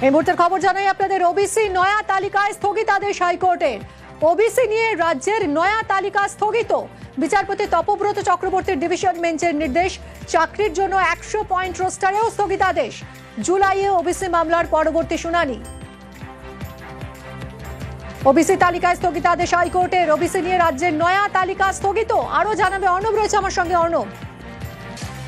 এই মুহূর্তের খবর জানাই আপনাদের। ওবিসি নয়া তালিকায় স্থগিতাদেশ হাইকোর্টের। ওবিসি নিয়ে রাজ্যের নয়া তালিকা স্থগিত। বিচারপতি তপব্রত চক্রবর্তীর ডিভিশন বেঞ্চের নির্দেশ, চাকরির জন্য 100 পয়েন্ট রোস্টারেও স্থগিতাদেশ। জুলাইয়ে ওবিসি মামলার পরবর্তী শুনানি। ওবিসি তালিকায় স্থগিতাদেশ হাইকোর্টের। ওবিসি নিয়ে রাজ্যের নয়া তালিকা স্থগিত। আরো জানাবে অর্ণব, রয়েছে আমার সঙ্গে। অর্ণব,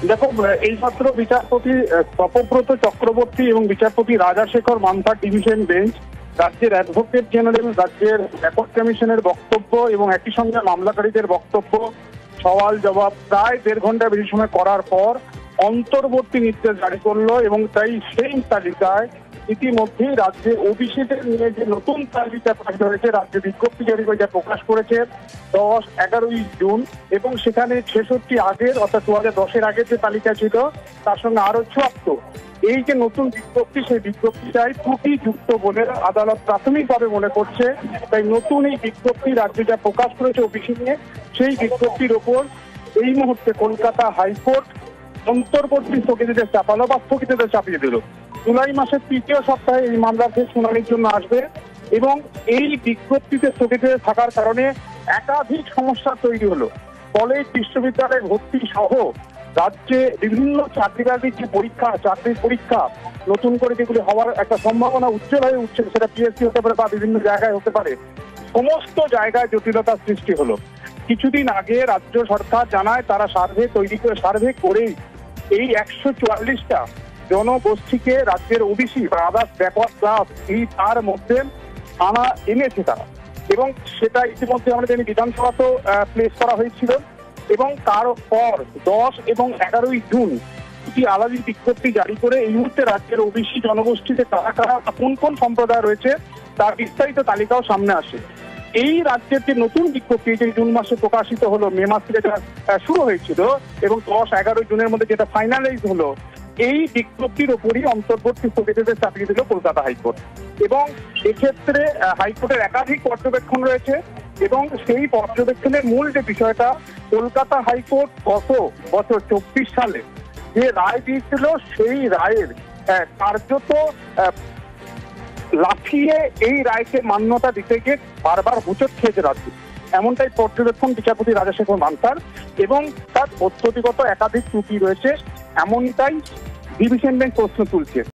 দেখো, এই মাত্র বিচারপতি তপব্রত চক্রবর্তী এবং বিচারপতি রাজাশেখর মান্থার ডিভিশন বেঞ্চ রাজ্যের অ্যাডভোকেট জেনারেল, রাজ্যের রেকর্ড কমিশনের বক্তব্য এবং একই সঙ্গে মামলাকারীদের বক্তব্য সওয়াল জবাব প্রায় 1.5 ঘন্টা বেশি সময় করার পর অন্তর্বর্তী নির্দেশ জারি করলো। এবং তাই সেই তালিকায় ইতিমধ্যেই রাজ্যে ওবিসিদের নিয়ে যে নতুন তালিকা প্রকাশিত হয়েছে, রাজ্য বিজ্ঞপ্তি জারি করে যা প্রকাশ করেছে 10-11 জুন, এবং সেখানে 66 আগের অর্থাৎ 2010-এর আগের যে তালিকা ছিল তার সঙ্গে আরো 74 এই যে নতুন বিজ্ঞপ্তি, সেই বিজ্ঞপ্তিটাই ত্রুটিযুক্ত বলে আদালত প্রাথমিকভাবে মনে করছে। তাই নতুন এই বিজ্ঞপ্তি রাজ্য যা প্রকাশ করেছে ওবিসি নিয়ে, সেই বিজ্ঞপ্তির ওপর এই মুহূর্তে কলকাতা হাইকোর্ট অন্তর্বর্তী স্থগিতাদেশ চাপালো বা স্থগিতাদেশ চাপিয়ে দিল। জুলাই মাসের 3য় সপ্তাহে এই মামলার শুনানির জন্য আসবে এবং এই বিজ্ঞপ্তিতে স্থগিতাদেশ থাকার কারণে একাধিক সমস্যা তৈরি হলো। কলেজ বিশ্ববিদ্যালয়ে ভর্তি সহ রাজ্যে বিভিন্ন চাকরির যে পরীক্ষা, চাকরির পরীক্ষা নতুন করে যেগুলি হওয়ার একটা সম্ভাবনা উজ্জ্বল হয়ে উঠছে, সেটা পিএসসি হতে পারে বা বিভিন্ন জায়গায় হতে পারে, সমস্ত জায়গায় জটিলতার সৃষ্টি হলো। কিছুদিন আগে রাজ্য সরকার জানায় তারা সার্ভে করেই এই 144টা জনগোষ্ঠীকে রাজ্যের ওবিসি বা আদার্স ব্যাকওয়ার্ড ক্লাস এই তার মধ্যে এনেছে তারা, এবং সেটা ইতিমধ্যে আমরা জানি বিধানসভাতেও প্লেস করা হয়েছিল। এবং তারপর 10 এবং 11 জুন দুটি আলাদা বিজ্ঞপ্তি জারি করে এই মুহূর্তে রাজ্যের ওবিসি জনগোষ্ঠীতে কারা কারা কোন কোন সম্প্রদায় রয়েছে তার বিস্তারিত তালিকাও সামনে আসে। এই রাজ্যের যে নতুন বিজ্ঞপ্তি যে জুন মাসে প্রকাশিত হলো, মে মাস থেকে যেটা শুরু হয়েছিল এবং 10-11 জুনের মধ্যে যেটা ফাইনালাইজ হলো, এই বিজ্ঞপ্তির ওপরই অন্তর্বর্তী স্থগিতাদেশ চাপিয়ে দিল কলকাতা হাইকোর্ট। এবং এক্ষেত্রে হাইকোর্টের একাধিক পর্যবেক্ষণ রয়েছে এবং সেই পর্যবেক্ষণের মূল যে বিষয়টা, কলকাতা হাইকোর্ট গত বছর 24 সালে যে রায় দিয়েছিল, সেই রায়ের কার্যত লাফিয়ে এই রায়কে মান্যতা দিতে গিয়ে বারবার হোঁচট খেয়েছে রাজ্য, এমনটাই পর্যবেক্ষণ বিচারপতি রাজাশেখর মান্থার। এবং তার পদ্ধতিগত একাধিক ত্রুটি রয়েছে, এমনটাই ডিভিশন বেঞ্চ প্রশ্ন তুলছে।